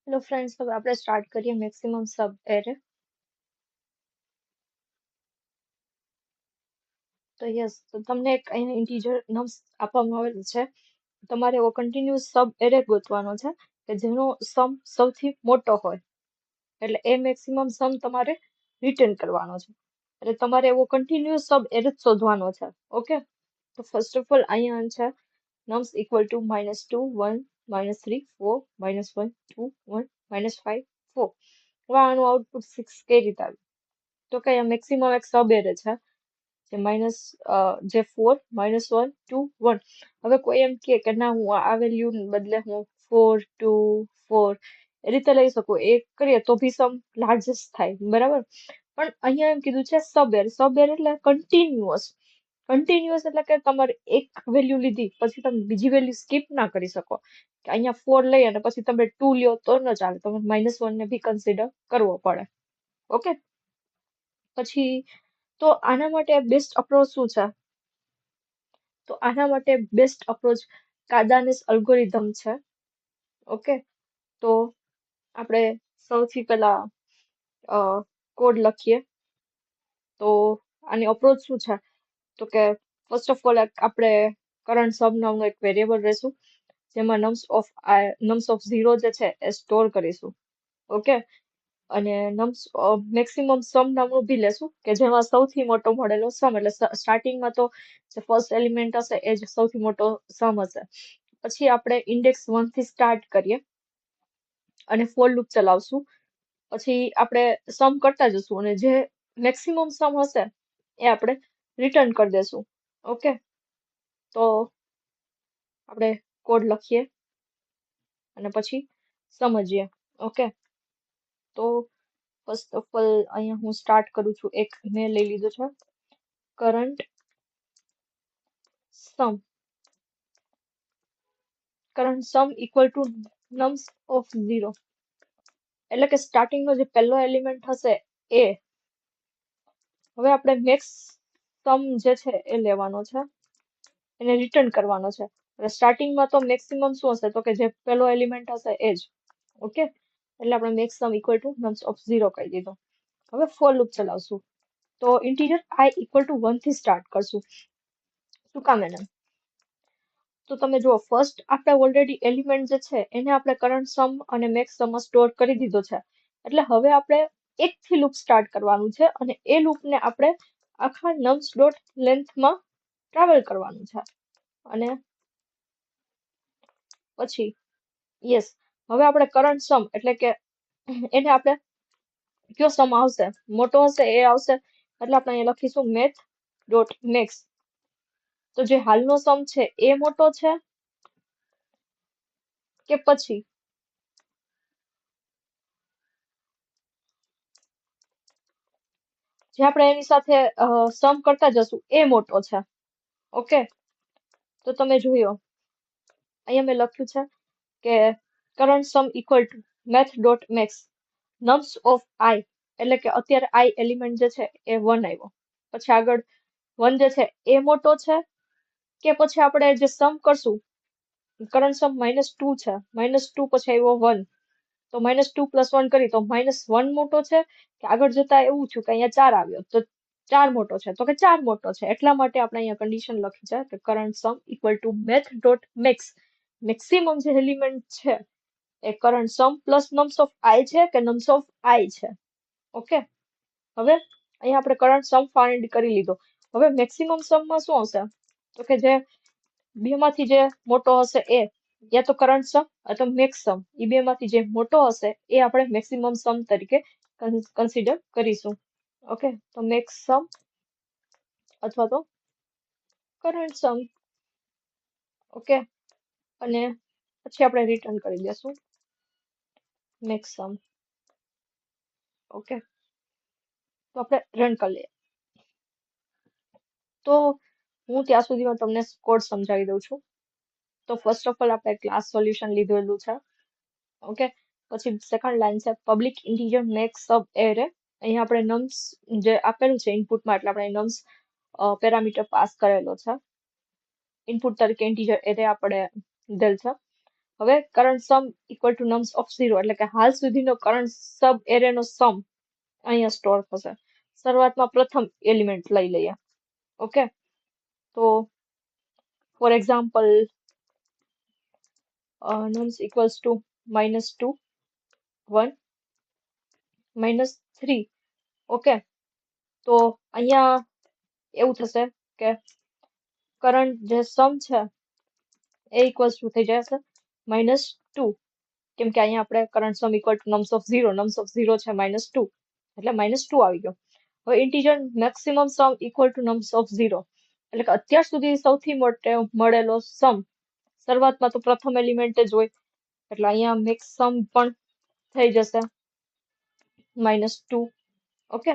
Hello friends, હવે આપણે start કરીએ મેક્સિમમ સબ એરે. તો તો તમને એક અહીંયા ઇન્ટીજર નમ્સ આપવામાં આવેલું છે. તમારે એવો કન્ટિન્યુઅસ સબ એરે ગોતવાનો છે કે જેનો સમ સૌથી મોટો હોય, એટલે એ મેક્સિમમ સમ તમારે રિટર્ન કરવાનો છે. એટલે તમારે એવો કન્ટિન્યુઅસ સબ એરે શોધવાનો છે. ઓકે, તો ફર્સ્ટ ઓફ ઓલ અહીંયા છે nums equal to -2 1 -3 4 -1 2 1 -5 4. હવે આનું આઉટપુટ 6 કઈ રીતે આવ્યું? તો કે અહીંયા મેક્સિમમ એક સબ એરે છે જે 4 -1 2 1. હવે કોઈ એમ કે ના હું આ વેલ્યુ બદલે હું 4 2 4 એ રીતે લઈ શકું, એ કરીએ તો બી સમ લાર્જેસ્ટ થાય, બરાબર. પણ અહીંયા એમ કીધું છે સબ એરે એટલે કન્ટિન્યુઅસ. એટલે કે તમારે એક વેલ્યુ લીધી પછી તમે બીજી વેલ્યુ સ્કીપ ના કરી શકો, કે અહીંયા 4 લઈ અને પછી તમે 2 લ્યો તો ન ચાલે, તમે -1 ને બી કન્સિડર કરવો પડે. ઓકે, પછી તો આના માટે બેસ્ટ અપ્રોચ શું છે? તો આના માટે બેસ્ટ અપ્રોચ કાર્દાનેસ અલ્ગોરિધમ છે. ઓકે, તો આપણે સૌથી પહેલા કોડ લખીએ. તો આની અપ્રોચ શું છે? તો કે ફર્સ્ટ ઓફ ઓલ આપણે કરંટ સબ નામનો એક વેરિયેબલ રહેશું, જેમાં નમ્સ ઓફ 0 જે છે એ સ્ટોર કરીશું. ઓકે, અને મેક્સિમમ સમ નામનું બી લેશું કે જેમાં સૌથી મોટો મળેલો સમ, એટલે સ્ટાર્ટિંગમાં તો જે ફર્સ્ટ એલિમેન્ટ હશે એ જ સૌથી મોટો સમ હશે. પછી આપણે ઇન્ડેક્સ 1 થી સ્ટાર્ટ કરીએ અને ફોર લૂપ ચલાવશું. પછી આપણે સમ કરતા જશું અને જે મેક્સિમમ સમ હશે એ આપણે રિટર્ન કરી દેશું. ઓકે, તો આપણે કોડ લખીએ અને પછી સમજીએ. ઓકે, તો ફર્સ્ટ ઓફ ઓલ અહીંયા હું સ્ટાર્ટ કરું છું. એક મેં લઈ લીધું છે current sum equal to nums of 0, એટલે કે સ્ટાર્ટિંગનો જે પહેલો એલિમેન્ટ હશે એ. હવે આપણે મેક્સ સમ જે છે એ લેવાનો છે, એને રિટર્ન કરવાનો છે. સ્ટાર્ટિંગમાં તો મેક્સિમમ શું હશે? તો કે જે પહેલો એલિમેન્ટ હશે એ જ. ઓકે, એટલે આપણે max sum equal to nums of 0 કહી દીધો. હવે ફોર લૂપ ચલાવશું. તો ઇન્ટીજર i ઇક્વલ ટુ 1 થી સ્ટાર્ટ કરશું. શું કામ એને? તો તમે જુઓ, ફર્સ્ટ આપણે ઓલરેડી એલિમેન્ટ જે છે એને આપણે કરંટ સમ અને મેક્સ સમમાં સ્ટોર કરી દીધો છે. એટલે હવે આપણે 1 થી લૂપ સ્ટાર્ટ કરવાનું છે અને એ લૂપને આપણે આખા નમ્સ ડોટ લેન્થમાં ટ્રાવેલ કરવાનું છે. અને પછી હવે આપણે કરંટ સમ એટલે કે એને આપણે કયો સમ આવશે, મોટો હશે એ આવશે, એટલે આપણે અહીંયા લખીશું મેથ ડોટ મેક્સ. તો જે હાલનો સમ છે એ મોટો છે કે પછી જે આપણે એની સાથે સમ કરતા જશું એ મોટો છે. ઓકે, તો તમે જોયો અહીંયા મેં લખ્યું છે કે current sum equal to math dot max nums of I, એટલે કે અત્યારે આઈ એલિમેન્ટ જે છે એ 1 આવ્યો. પછી આગળ 1 જે છે એ મોટો છે કે પછી આપણે જે સમ કરશું કરંટ સમ -2 છે, -2 પછી આવ્યો 1, તો -2 + 1 કરી તો -1 મોટો છે કે આગળ જતા એવું થયું કે અહીંયા 4 આવ્યો તો 4 મોટો છે? તો કે 4 મોટો છે. એટલા માટે આપણે અહીંયા કન્ડિશન લખી છે કે current sum equal to math dot max maximum જે એલિમેન્ટ છે એ current sum plus nums of I છે કે નમ્સ ઓફ આઈ છે. ઓકે, હવે અહીંયા આપણે કરંટ સમ ફાઇન્ડ કરી લીધો. હવે મેક્સિમમ સમમાં શું હશે? તો કે જે બેમાંથી જે મોટો હશે એ, યા તો કરંટ સમ અથવા મેક્સ સમ, એ બેમાંથી જે મોટો હશે એ આપણે મેક્સિમમ સમ તરીકે કન્સિડર કરીશું. ઓકે, તો મેક્સ સમ અથવા તો કરંટ સમ. ઓકે, અને પછી આપણે રિટર્ન કરી દેશું મેક્સ સમ. ઓકે, તો આપણે રન કરી લઈએ. તો હું ત્યાં સુધીમાં તમને કોડ સમજાવી દઉં છું. તો ફર્સ્ટ ઓફ ઓલ આપણે ક્લાસ સોલ્યુશન લીધેલું છે. ઓકે, પછી સેકન્ડ લાઈન છે પબ્લિક ઇન્ટીજર મેક્સ સબ એરે. અહીંયા આપણે નમ્સ જે આપેલું છે ઇનપુટમાં, એટલે આપણે નમ્સ પેરામીટર પાસ કરેલો છે. ઇનપુટ તરીકે ઇન્ટીજર એરે આપણે દીધેલ છે. હવે current sum equal to nums of 0 એટલે કે હાલ સુધીનો કરંટ સબ એરેનો સમ અહીંયા સ્ટોર થશે. શરૂઆતમાં પ્રથમ એલિમેન્ટ લઈ લઈએ. ઓકે, તો for example nums equals to -2 1 -3. Okay, તો અહીંયા એવું થશે કે કરંટ જે સમ છે એ ઇક્વલ્સ ટુ થઈ જશે -2, કેમ કે અહીંયા આપણે current sum equal to nums of 0 છે -2 એટલે -2 આવી ગયો. હવે integer maximum sum equal to nums of 0 એટલે કે અત્યાર સુધી સૌથી મળેલો સમ શરૂઆતમાં તો પ્રથમ એલિમેન્ટ જ હોય એટલે અહીંયા મેક્સ સમ પણ થઈ જશે -2. ઓકે,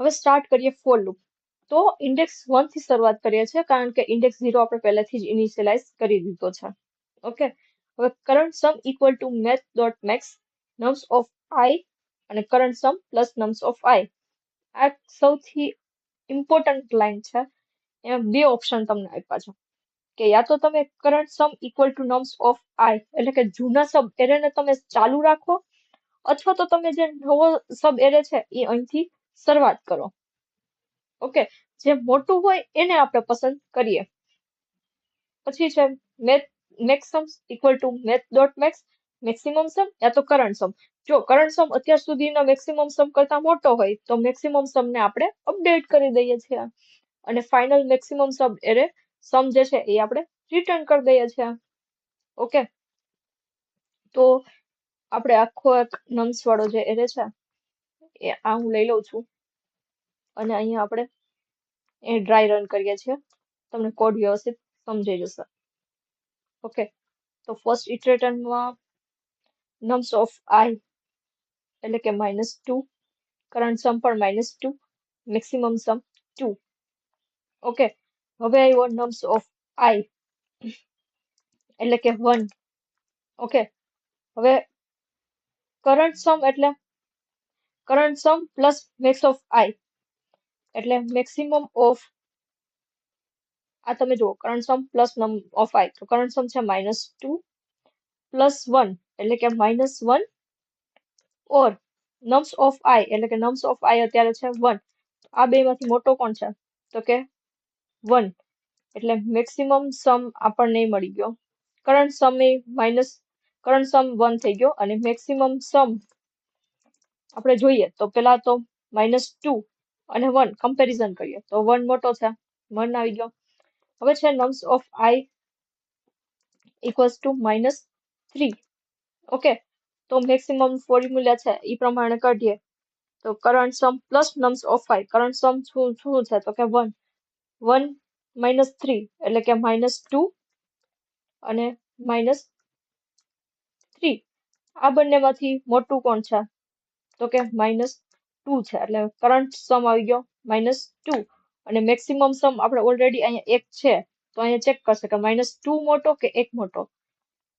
હવે સ્ટાર્ટ કરીએ ફોર લૂપ. તો ઇન્ડેક્સ 1 થી શરૂઆત કરીએ છીએ કારણ કે ઇન્ડેક્સ 0 આપણે પહેલેથી જ ઇનિશિયલાઇઝ કરી દીધો છે. ઓકે, હવે current sum equal to math dot max nums of I અને current sum plus nums of I. આ સૌથી ઇમ્પોર્ટન્ટ લાઈન છે. એમાં બે ઓપ્શન તમને આપ્યા છે કે યા તો તમે current sum equal to nums of I એટલે કે જૂના સબ એરેને તમે ચાલુ રાખો અથવા તો તમે જે નવો સબ એરે છે એ અહીંથી શરૂઆત કરો. ઓકે, જે મોટું હોય એને આપણે પસંદ કરીએ. પછી છે max sum equal to math dot max maximum sum યા તો કરંટ સમ. જો કરંટ સમ અત્યાર સુધીનો મેક્સિમમ સમ કરતા મોટો હોય તો મેક્સિમમ સમને આપણે અપડેટ કરી દઈએ છીએ અને ફાઇનલ મેક્સિમમ સબ એરે સમ જે છે એ આપણે રિટર્ન કરી દઈએ છીએ. ઓકે, તો આપણે આખો એક નમ્સ વાળો જે એરે છે એ આ હું લઈ લઉં છું અને અહીંયા આપણે એ ડ્રાય રન કરીએ છીએ. તમને કોડ વ્યવસ્થિત સમજાઈ જશે. ઓકે, તો ફર્સ્ટ ઇટરેટરમાં નમ્સ ઓફ આઈ એટલે કે -2, કરંટ સમ પણ -2, મેક્સિમમ સમ 2. ઓકે, હવે આવ્યો નમ્સ ઓફ આઈ એટલે કે 1. ઓકે, હવે કરંટ સમ એટલે current sum plus max of I એટલે મેક્સિમમ ઓફ આ તમે જુઓ current sum plus num of I તો કરંટ સમ છે -2 પ્લસ 1 એટલે કે -1 ઓર નમ્સ ઓફ આઈ એટલે કે નમ્સ ઓફ આઈ અત્યારે છે 1. આ બે માંથી મોટો કોણ છે તો કે 1 એટલે મેક્સિમમ સમ આપણને મળી ગયો. કરંટ સમ એ કરંટ સમ 1 થઈ ગયો અને મેક્સિમમ સમ આપણે જોઈએ તો પેલા તો -2 અને 1 કમ્પેરિઝન કરીએ તો 1 મોટો છે 1 આવી ગયો. હવે છે nums of I equals to -3. Okay, તો મેક્સિમમ ફોર્મ્યુલા છે એ પ્રમાણે કાઢીએ તો current sum plus nums of I current sum શું છે તો કે 1 -3 એટલે કે -2 અને -3. આ બંનેમાંથી મોટું કોણ છે તો કે -2 છે એટલે કરંટ સમ આવી ગયો -2 અને મેક્સિમમ સમ આપણે ઓલરેડી અહીંયા 1 છે તો અહીંયા ચેક કરશે કે -2 મોટો કે 1 મોટો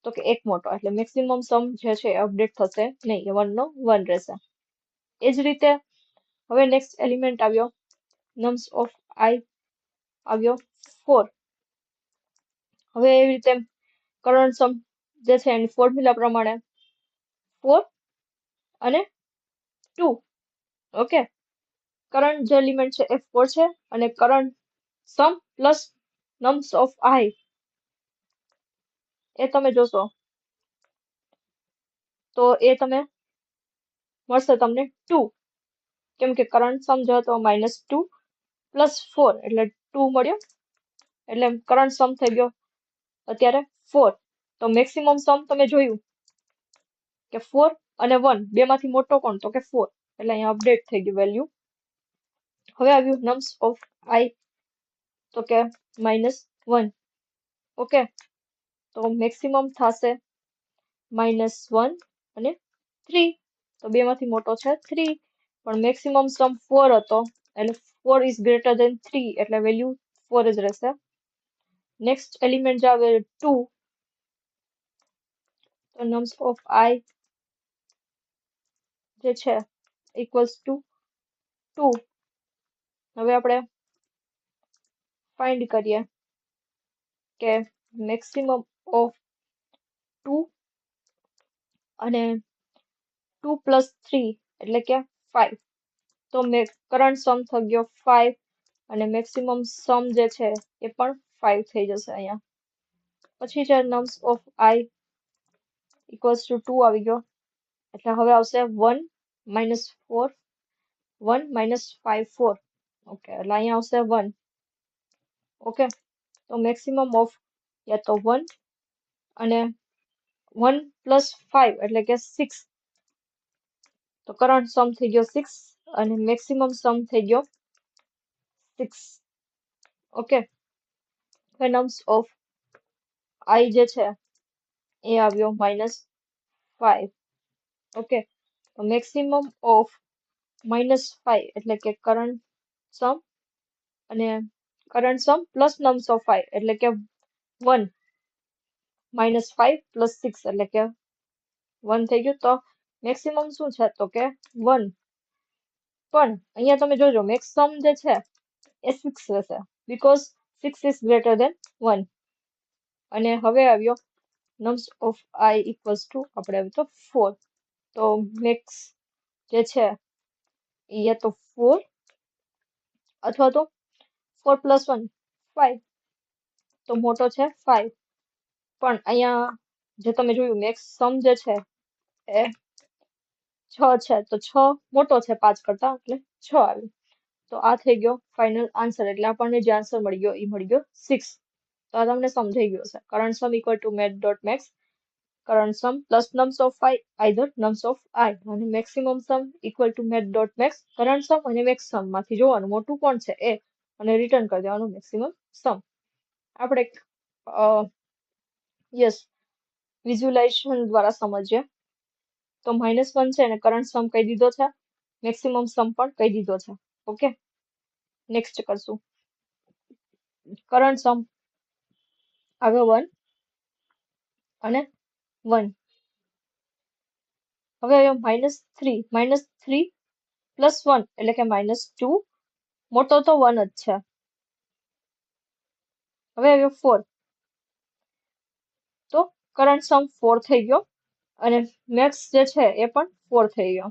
તો કે 1 મોટો એટલે મેક્સિમમ સમ જે છે અપડેટ થશે નહીં, 1 નો 1 રહેશે. એ જ રીતે હવે નેક્સ્ટ એલિમેન્ટ આવ્યો નમ્સ ઓફ આઈ આવ્યો 4. હવે એવી રીતે કરંટ સમ જે છે એની ફોર્મ્યુલા પ્રમાણે 4 અને 2. ઓકે, કરંટ જે એલિમેન્ટ છે એ 4 છે અને current sum plus nums of આઈ એ તમે જોશો તો એ તમે મળશે તમને 2 કેમ કે કરંટ સમ જો તો -2 પ્લસ 4 એટલે 2 મળ્યો એટલે કરંટ સમ થઈ ગયો અત્યારે 4. તો મેક્સિમમ સમ તમે જોયું કે 4 અને 1 બે માંથી મોટો કોણ તો કે 4 એટલે અહીંયા અપડેટ થઈ ગયું વેલ્યુ. હવે આવ્યું નમ્સ ઓફ આઈ તો કે -1. ઓકે, તો મેક્સિમમ થશે -1 અને 3 તો બે માંથી મોટો છે 3 પણ મેક્સિમમ સમ 4 હતો એટલે 4 ઇઝ ગ્રેટર ધેન 3 એટલે વેલ્યુ 4 જ રહેશે. નેક્સ્ટ એલિમેન્ટ જે આવે 2 તો નમ્સ ઓફ આઈ જે છે ઇક્વલ્સ ટુ 2. હવે આપણે ફાઇન્ડ કરીએ કે મેક્સિમમ ઓફ 2 અને 2 પ્લસ 3 એટલે કે 5. તો કરંટ સમ થઈ ગયો 5 અને મેક્સિમમ સમ જે છે એ પણ 5 થઈ જશે અહીંયા. પછી છે nums of I equals to 2 આવી ગયો એટલે હવે આવશે 1 minus 4 1 minus 5 4. ઓકે એટલે અહીંયા આવશે 1. ઓકે તો મેક્સિમમ ઓફ યા તો 1 અને 1 plus 5 એટલે કે 6. તો કરંટ સમ થઈ ગયો 6 અને મેક્સિમમ સમ થઈ ગયો 6. ઓકે નમ્સ ઓફ I જે છે એ આવ્યો -5. ઓકે તો મેક્સિમમ ઓફ -5 એટલે કે કરંટ સમ અને current sum plus nums of I એટલે કે 1 -5 પ્લસ 6 એટલે કે 1 થઈ ગયું. તો મેક્સિમમ શું છે તો કે 1. પણ અહીંયા તમે જોજો મેક્સિમમ જે છે એ 6 રહેશે બીકોઝ 6 is greater than 1. અને હવે આવ્યો નમ્સ ઓફ I ઇક્વલ્સ ટુ આપણે આવ્યું તો 4. તો મેક્સ જે છે એ યા તો 4 અથવા તો 4 plus 1 5. તો મોટો છે 5. પણ અહીંયા જે તમે જોયું મેક્સ સમ જે છે એ 6 છે તો 6 મોટો છે 5 કરતા એટલે 6 આવ્યું. તો આ થઈ ગયો ફાઇનલ આન્સર એટલે આપણને જે આન્સર મળી ગયો એ મળી ગયો 6. તો આ તમને સમજાઈ ગયો હશે. Current sum equal to math.max current sum plus nums of I either nums of I અને maximum sum equal to math.max current sum અને max sum માંથી જોવાનું મોટું કોણ છે એ અને રિટર્ન કરી દેવાનું maximum sum. આપણે યસ વિઝ્યુલાઇઝેશન દ્વારા સમજીએ તો -1 છે અને કરંટ સમ કહી દીધો છે મેક્સિમમ સમ પણ કહી દીધો છે. ઓકે નેક્સ્ટ કરશું. કરંટ સમ આવ્યો 1 અને 1. હવે આવ્યો -3 -3 પ્લસ 1 એટલે કે -2. મોટો તો 1 જ છે. હવે આવ્યો 4. તો કરંટ સમ 4 થઈ ગયો અને મેક્સ જે છે એ પણ 4 થઈ ગયો.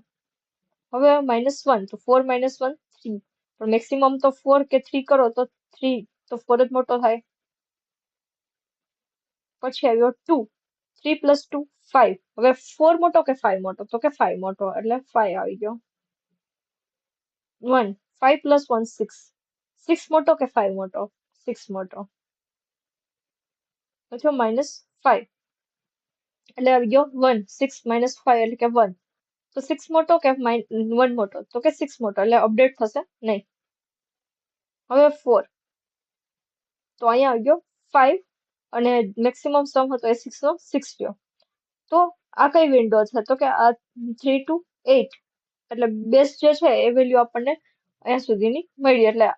હવે -1 તો 4 - 1 3. પણ મેક્સિમમ તો 4 કે 3 કરો તો 3 તો 4 જ મોટો થાય. પછી આવ્યો 2. 3 + 2 5. હવે 4 મોટો કે 5 મોટો તો કે 5 મોટો એટલે 5 આવી ગયો. 1 5 + 1 6. 6 મોટો કે 5 મોટો 6 મોટો. પછી -5 એટલે આવી ગયો 1. 6 - 5 એટલે કે 1. તો 6 મોટો કે 1 મોટો તો કે 6 મોટો એટલે અપડેટ થશે નહીં. હવે 4. તો અહીંયા આવી ગયો 5 અને મેક્સિમમ સમ હતો એ 6 નો 6 રહ્યો. તો આ કઈ વિન્ડો છે તો કે આ 3 to 8 એટલે બેઝ જે છે એ વેલ્યુ આપણને અહીંયા સુધીની મળી એટલે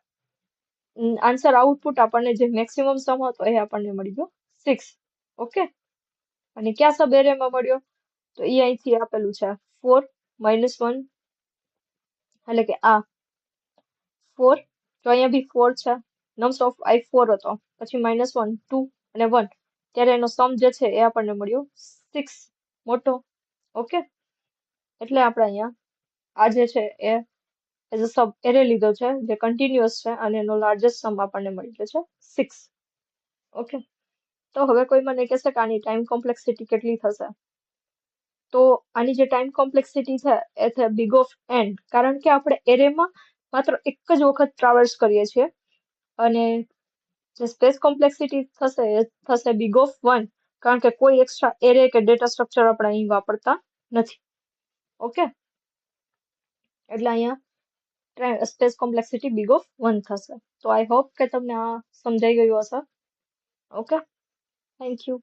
આન્સર આઉટપુટ આપણને જે મેક્સિમમ સમ હતો એ આપણને મળી ગયો 6. ઓકે અને ક્યાં સબ એરેમાં મળ્યો તો એ અહીંથી આપેલું છે 4 - 1 એટલે કે આ 4. તો અહીંયા બી 4 છે. નમ્સ ઓફ I 4 હતો પછી -1 2 અને 1 ત્યારે એનો સમ જે છે એ આપણને મળ્યો 6 મોટો. ઓકે એટલે આપણે અહીંયા આ જે છે એ એઝ અ સબ એરે લીધો છે જે કન્ટિન્યુઅસ છે અને એનો લાર્જેસ્ટ સમ આપણને મળી ગયો છે 6. ઓકે તો હવે કોઈ મને કહેશે કે આની ટાઈમ કોમ્પ્લેક્સિટી કેટલી થશે તો આની જે ટાઈમ કોમ્પ્લેક્સિટી છે એ છે big of n કારણ કે આપણે એરેમાં માત્ર એક જ વખત ટ્રાવેલ્સ કરીએ છીએ અને જે સ્પેસ કોમ્પ્લેક્સિટી થશે એ થશે big of 1 કારણ કે કોઈ એક્સ્ટ્રા એરે કે ડેટા સ્ટ્રક્ચર આપણે અહીં વાપરતા નથી. ઓકે એટલે અહીંયા સ્પેસ કોમ્પ્લેક્સિટી big of 1 થશે. તો આઈ હોપ કે તમને આ સમજાઈ ગયું હશે. Okay thank you.